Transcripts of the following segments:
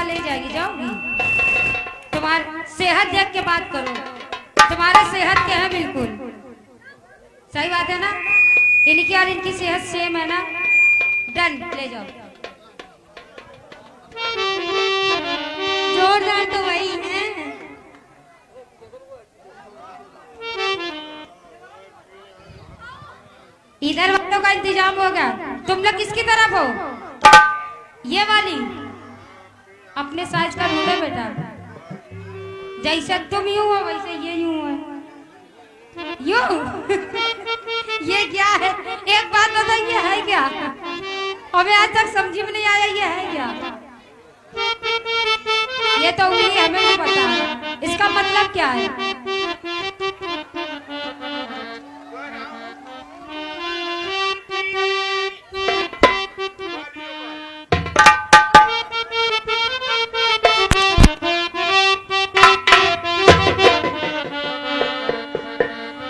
ले जाएगी, जाओगी? तुम्हारी सेहत देख के बात करो, तुम्हारा सेहत क्या है? बिल्कुल सही बात है ना? इनकी और इनकी सेहत सेम है ना? डन, ले जाओ। जोरदार तो वही है। इधर वालों का इंतजाम हो गया। तुम लोग किसकी तरफ हो? ये वाली अपने साइज का ढूंढे बेटा। जैसे तुम यूं हो वैसे ये यूं है। यूं ये क्या है? एक बात बताइए, ये है क्या? हमें आज तक समझ में नहीं आया ये है क्या। ये तो उंगली हमें भी पता है, इसका मतलब क्या है?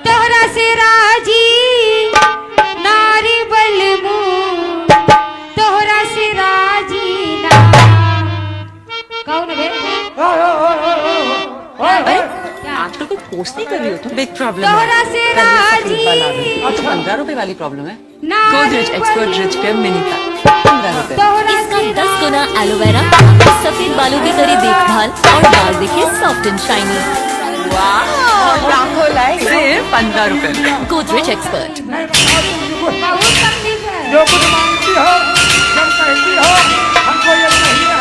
तोहरा से राजी नारी बलमू, तोहरा से राजी ना। कौन है? आजकल कोई पोस्ट नहीं कर रही हो तुम? बिग प्रॉब्लम तोहरा से राजी और तो 15 रुपए वाली प्रॉब्लम है। गोदरेज एक्सपर्ट रिच पे मिनी पैक 15 रुपए। इसका 10 गुना एलोवेरा आपके सफेद बालों की करे देखभाल और बाल दिखे सॉफ्ट एंड शाइनी। सिर्फ 15 रुपए। गोदरेज एक्सपर्ट। बहुत तकलीफ है। जो कुछ मांगती हो, जब कहती हो, हमको ये नहीं